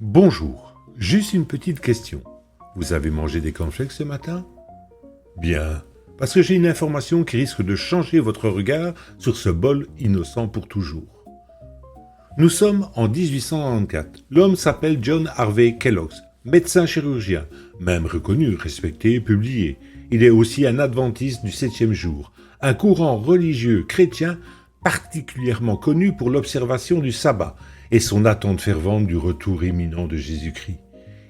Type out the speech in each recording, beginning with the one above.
Bonjour, juste une petite question. Vous avez mangé des cornflakes ce matin? Bien, parce que j'ai une information qui risque de changer votre regard sur ce bol innocent pour toujours. Nous sommes en 1894. L'homme s'appelle John Harvey Kellogg, médecin chirurgien, même reconnu, respecté, publié. Il est aussi un adventiste du 7e jour, un courant religieux chrétien particulièrement connu pour l'observation du sabbat et son attente fervente du retour imminent de Jésus-Christ.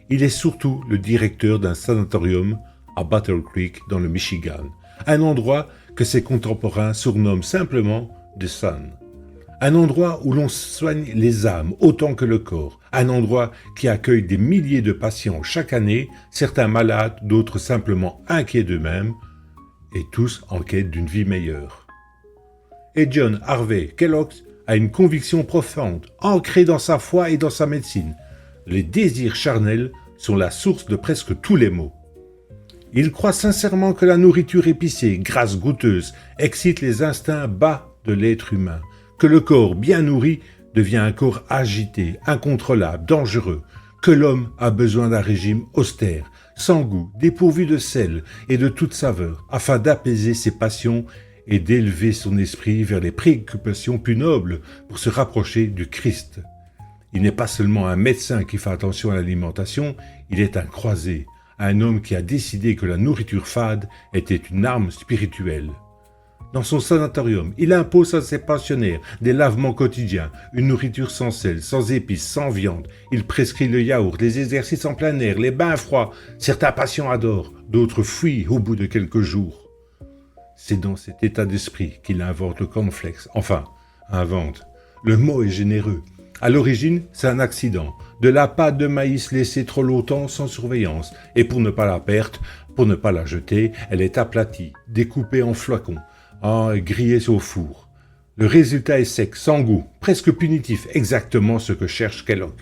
Il est surtout le directeur d'un sanatorium à Battle Creek dans le Michigan, un endroit que ses contemporains surnomment simplement The Sun. Un endroit où l'on soigne les âmes autant que le corps, un endroit qui accueille des milliers de patients chaque année, certains malades, d'autres simplement inquiets d'eux-mêmes, et tous en quête d'une vie meilleure. Et John Harvey Kellogg a une conviction profonde, ancrée dans sa foi et dans sa médecine. Les désirs charnels sont la source de presque tous les maux. Il croit sincèrement que la nourriture épicée, grasse, goûteuse, excite les instincts bas de l'être humain, que le corps bien nourri devient un corps agité, incontrôlable, dangereux, que l'homme a besoin d'un régime austère, sans goût, dépourvu de sel et de toute saveur, afin d'apaiser ses passions et d'élever son esprit vers les préoccupations plus nobles pour se rapprocher du Christ. Il n'est pas seulement un médecin qui fait attention à l'alimentation, il est un croisé, un homme qui a décidé que la nourriture fade était une arme spirituelle. Dans son sanatorium, il impose à ses pensionnaires des lavements quotidiens, une nourriture sans sel, sans épices, sans viande. Il prescrit le yaourt, les exercices en plein air, les bains froids. Certains patients adorent, d'autres fuient au bout de quelques jours. C'est dans cet état d'esprit qu'il invente le cornflakes. Enfin, invente. Le mot est généreux. À l'origine, c'est un accident. De la pâte de maïs laissée trop longtemps sans surveillance. Et pour ne pas la perdre, pour ne pas la jeter, elle est aplatie, découpée en flacons, grillée au four. Le résultat est sec, sans goût, presque punitif, exactement ce que cherche Kellogg.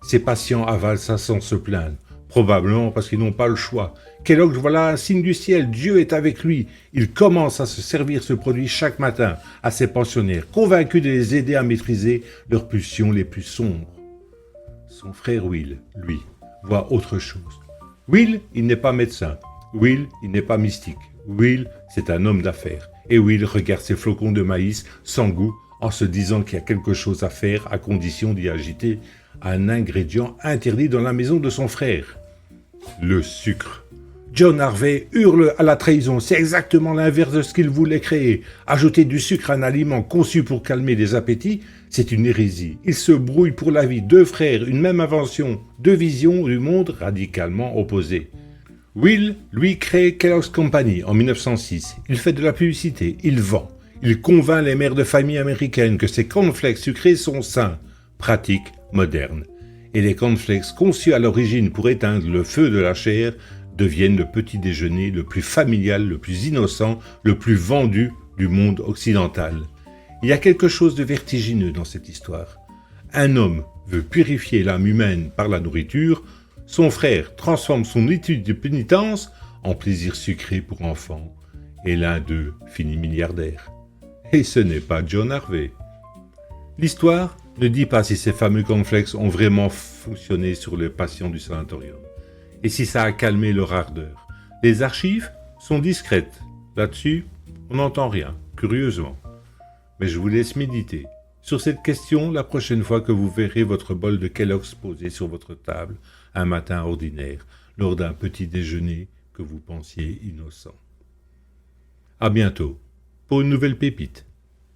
Ses patients avalent ça sans se plaindre. Probablement parce qu'ils n'ont pas le choix. Kellogg, voilà un signe du ciel, Dieu est avec lui. Il commence à se servir ce produit chaque matin à ses pensionnaires, convaincu de les aider à maîtriser leurs pulsions les plus sombres. Son frère Will, lui, voit autre chose. Will, il n'est pas médecin. Will, il n'est pas mystique. Will, c'est un homme d'affaires. Et Will regarde ses flocons de maïs sans goût en se disant qu'il y a quelque chose à faire à condition d'y agiter un ingrédient interdit dans la maison de son frère. Le sucre. John Harvey hurle à la trahison. C'est exactement l'inverse de ce qu'il voulait créer. Ajouter du sucre à un aliment conçu pour calmer les appétits, c'est une hérésie. Il se brouille pour la vie. Deux frères, une même invention, deux visions du monde radicalement opposées. Will, lui, crée Kellogg's Company en 1906. Il fait de la publicité, il vend. Il convainc les mères de famille américaines que ces cornflakes sucrés sont sains, pratiques, modernes. Et les cornflakes conçus à l'origine pour éteindre le feu de la chair deviennent le petit déjeuner le plus familial, le plus innocent, le plus vendu du monde occidental. Il y a quelque chose de vertigineux dans cette histoire. Un homme veut purifier l'âme humaine par la nourriture, son frère transforme son étude de pénitence en plaisir sucré pour enfants, et l'un d'eux finit milliardaire. Et ce n'est pas John Harvey. L'histoire ne dit pas si ces fameux cornflakes ont vraiment fonctionné sur les patients du sanatorium, et si ça a calmé leur ardeur. Les archives sont discrètes. Là-dessus, on n'entend rien, curieusement. Mais je vous laisse méditer sur cette question la prochaine fois que vous verrez votre bol de Kellogg's posé sur votre table un matin ordinaire, lors d'un petit déjeuner que vous pensiez innocent. À bientôt, pour une nouvelle pépite.